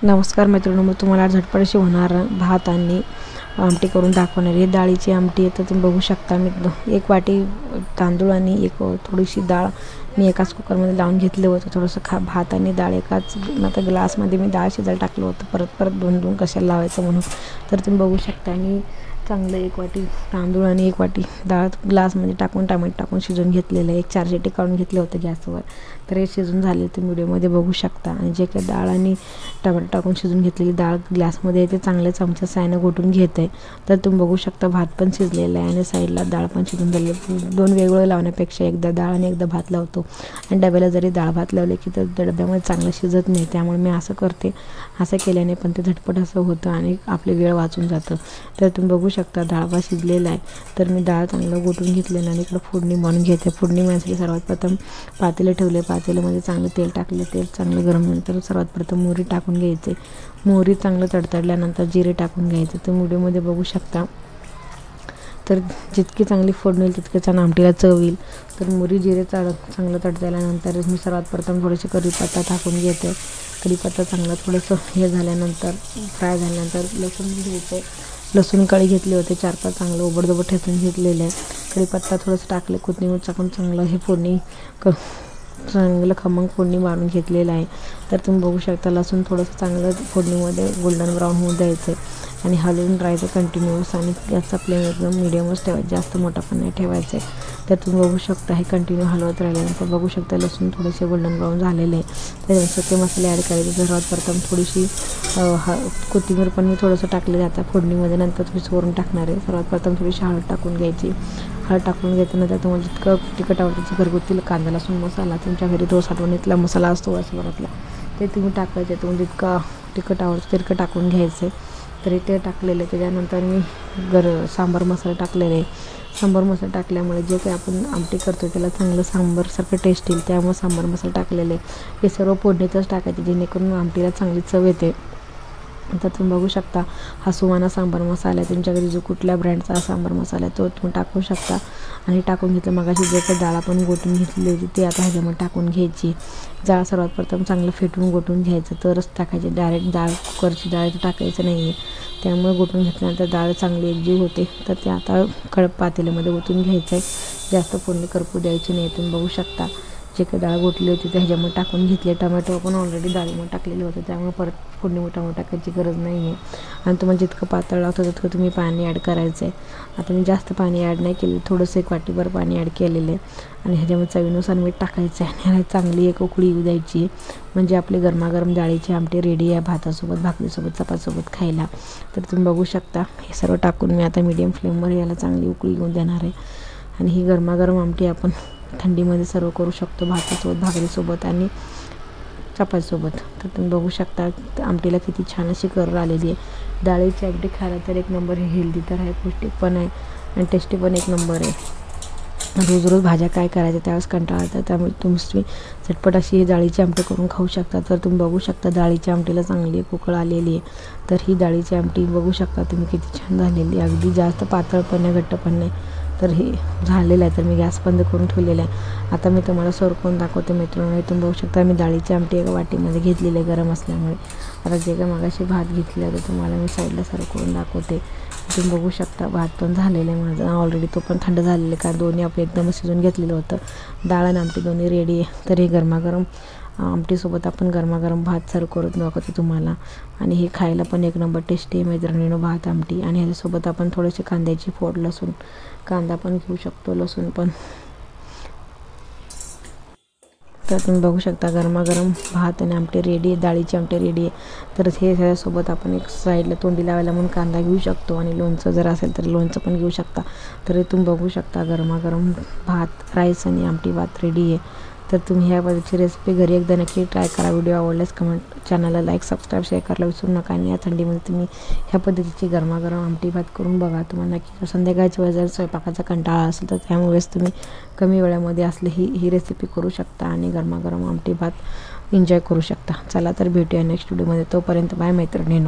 नमस्कार मित्रांनो, मी तुम्हाला झटपट अशी होणार भात आणि आमटी करून दाखवणार आहे। डाळीची आमटी आहे, तर तुम्ही बघू शकता। मी 1 वाटी तांदूळ आणि एक थोडीशी डाळ मी एकाच कुकरमध्ये लावून घेतलं होतं। थोडंसं भात आणि डाळ एकाच आता ग्लासमध्ये मी डाळ शिजायला टाकलं होतं, परत दोन कशाला लावायचं म्हणून। तर तुम्ही बघू शकता आणि चांगलं 1 वाटी तांदूळ आणि 1 वाटी डाळ ग्लासमध्ये टाकून टोमॅटो टाकून शिजवून घेतलेलं आहे। 4 शिट्टी काढून घेतले होते गॅसवर, तर हे शिजून झाले ते व्हिडिओमध्ये बघू शकता। आणि जे काही डाळ आणि टोमॅटो टाकून शिजवून घेतलेली डाळ ग्लासमध्ये ते चांगले चमच्या साहाय्याने घोटून घेते। तर तुम्ही बघू शकता भात पण शिजलेला आहे आणि साईडला डाळ पण शिजून झाली आहे। 2 वेगवेगळं लावण्यापेक्षा एकदा डाळ आणि एकदा भात लावतो, आणि डब्याला जरी डाळ भात लावले की तर डब्यामध्ये चांगलं शिजत नाही, त्यामुळे मी असं करते। असं केल्याने पण ते झटपट असं होतं आणि आपले वेळ वाचून जातं। तर तुम्ही बघू शकता डाळ भात शिजलेला आहे। तर मी डाळ चांगलं घोटून घेतलेलं आणि इकडे फोडणी बनवून घेते। फोडणी बनवण्यासाठी सर्वात प्रथम पातेले ठेवले, पातेल्यामध्ये चांगलं तेल टाकले। तेल चांगलं गरम झाल्यानंतर सर्वात प्रथम मोहरी टाकून घ्यायचे। मोहरी चांगलं तडतडल्यानंतर जिरे टाकून घ्यायचे। तुम्ही व्हिडिओमध्ये बघू शकता। तर जितकी चांगली फोडणी होईल तितके छान आमटीला चव येईल। तर मोहरी जिरे चांगलं तडतडल्यानंतर मी सर्वात प्रथम थोडेसे कढीपत्ता टाकून घेते। कढीपत्ता चांगला थोडंसं हे झाल्यानंतर फ्राय झाल्यानंतर लसूण घ्यायचं। लसूण कळी घेतले होते 4-5 चांगलं ओबडधोबड ठेचून घेतलेले आहे। कढीपत्ता थोडंसं टाकले, कोथिंबीर टाकून चांगलं हे फोडणी चांगलं खमंग फोडणी मारून घेतलेलं आहे। तर तुम्ही बघू शकता लसूण थोडंसं चांगलं फोडणीमध्ये गोल्डन ब्राऊन होऊ द्यायचं आणि हलवून राहायचं कंटिन्यूअस, आणि गॅसचा फ्लेम एकदम मिडियमच ठेवायचा, जास्त मोठा पण नाही ठेवायचं आहे। तर तुम्ही बघू शकता हे कंटिन्यू हलवत राहिल्यानंतर बघू शकता लसूण थोडेसे गोल्डन ब्राऊन झालेले आहे। त्याच्यानंतर ते मसाले ॲड करायचे। सर्वात प्रथम थोडीशी कोथिंबीर पण मी थोडंसं टाकले आता फोडणीमध्ये, नंतर थोडीशी वरून टाकणार आहे। सर्वात प्रथम थोडीशी हळद टाकून घ्यायची। हळद टाकून घेतल्यानंतर तुम्हाला जितकं तिखट आवडतं घरगुती कांदा लसूण मसाला तुमच्या घरी तो साठवणीतला मसाला असतो वर्षभरातला, ते तुम्ही टाकायचे। तुम्हाला जितकं तिखट आवडतं तितकं टाकून घ्यायचं आहे। तरी ते टाकलेलं आहे। त्याच्यानंतर मी सांबार मसाला टाकलेला आहे। सांबार मसाला टाकल्यामुळे जे काही आपण आमटी करतो त्याला चांगलं सांबारसारखं टेस्ट येईल, त्यामुळे सांबार मसाला टाकलेले आहे। हे सर्व फोडणीतच टाकायचे जेणेकरून आमटीला चांगली चव येते। आता तुम्ही बघू शकता हा सुहाना सांबार मसाला आहे। तुमच्याकडे जो कुठल्या ब्रँडचा सांबार मसाला आहे तो तुम्ही टाकू शकता। आणि टाकून घेतलं मगाशी जे काही डाळ आपण घोटून घेतली होती ते आता ह्याच्यामध्ये टाकून घ्यायची। डाळ सर्वात प्रथम चांगलं फेटून घोटून घ्यायचं, तरच टाकायचे। डायरेक्ट डाळ कुकरची डाळ टाकायचं नाही आहे, त्यामुळे घोटून घेतल्यानंतर डाळ चांगली एकजीव होते। तर ते आता कडक पातेल्यामध्ये ओतून घ्यायचं आहे, जास्त फोडणी करपू द्यायची नाही। तुम्ही बघू शकता जे काही डाळ घोटली होती ते ह्याच्यामध्ये टाकून घेतले। टोमॅटो आपण ऑलरेडी डाळीमध्ये टाकलेले होते, त्यामुळे परत फोडणी टोमॅटो टाकायची गरज नाही आहे। आणि तुम्हाला जितकं पातळ लागतं तितकं तुम्ही पाणी ॲड करायचं आहे। आता मी जास्त पाणी ॲड नाही केलं, थोडंसं 1 वाटीभर पाणी ॲड केलेलं आहे। आणि ह्याच्यामध्ये चवीनुसार मीठ टाकायचं आहे आणि ह्याला चांगली एक उकळी येऊ द्यायची, म्हणजे आपली गरमागरम डाळीची आमटी रेडी आहे भातासोबत, भाकरीसोबत, चपातीसोबत खायला। तर तुम्ही बघू शकता हे सर्व टाकून मी आता मीडियम फ्लेमवर याला चांगली उकळी येऊन देणार आहे। आणि ही गरमागरम आमटी आपण थंडीमध्ये सर्व करू शकतो भातासोबत, भाकरीसोबत आणि चपातीसोबत। तर तुम्ही बघू शकता आमटीला किती छान अशी कलर आलेली आहे। डाळीची आमटी खायला तर 1 नंबर आहे, हेल्दी तर आहे, पौष्टिक पण आहे आणि टेस्टी पण 1 नंबर आहे। रोज रोज भाज्या काय करायच्या त्यावेळेस कंटाळा येतो, त्यामुळे तुम्ही झटपट अशी ही डाळीची आमटी करून खाऊ शकता। तर तुम्ही बघू शकता डाळीच्या आमटीला चांगली एक उकळ आलेली आहे। तर ही डाळीची आमटी बघू शकता तुम्ही किती छान झालेली आहे, अगदी जास्त पातळ पण नाही घट्ट पण नाही। तर हे झालेलं आहे, तर मी गॅस बंद करून ठेवलेला आहे। आता मी तुम्हाला सर्व करून दाखवते मित्रांनो। तुम्ही बघू शकता मी डाळीची आमटी एका वाटीमध्ये घेतलेली आहे गरम असल्यामुळे। आता जे काय मगाशी भात घेतले होते तुम्हाला मी साईडला सर्व करून दाखवते। तुम्ही बघू शकता भात पण झालेलं आहे माझं ऑलरेडी, तो पण थंड झालेला आहे, कारण दोन्ही आपण एकदम शिजून घेतलेलं होतं। डाळ आणि आमटी दोन्ही रेडी आहे। तर हे गरमागरम आमटीसोबत आपण गरमागरम भात सर्व करून दाखवते तुम्हाला, आणि हे खायला पण 1 नंबर टेस्टी आहे मैत्रिणींनो भात आमटी। आणि ह्याच्यासोबत आपण थोडेसे कांद्याची फोड, लसूण कांदा पण घेऊ शकतो, लसूण पण। तर तुम्ही बघू शकता गरमागरम भात आणि आमटी रेडी आहे, डाळीची आमटी रेडी आहे। तर हे ह्याच्यासोबत आपण एक साईडला तोंडी लावायला म्हणून कांदा घेऊ शकतो, आणि लोणचं जर असेल तर लोणचं पण घेऊ शकता। तर तुम्ही बघू शकता गरमागरम भात, राईस आणि आमटी भात रेडी आहे। तर तुम्ही ह्या पद्धतीची रेसिपी घरी एकदा नक्की ट्राय करा। व्हिडिओ आवडल्यास चॅनलला लाईक, सबस्क्राईब, शेअर करायला विसरू नका। आणि या थंडीमध्ये तुम्ही ह्या पद्धतीची गरमागरम आमटी भात करून बघा, तुम्हाला नक्की संध्याकाळची वेळ जर स्वयंपाकाचा कंटाळा असेल तर त्यामुळेच तुम्ही कमी वेळामध्ये असले ही रेसिपी करू शकता आणि गरमागरम आमटी भात एन्जॉय करू शकता। चला तर भेटूया नेक्स्ट व्हिडिओमध्ये, तोपर्यंत बाय मैत्रिणींनो।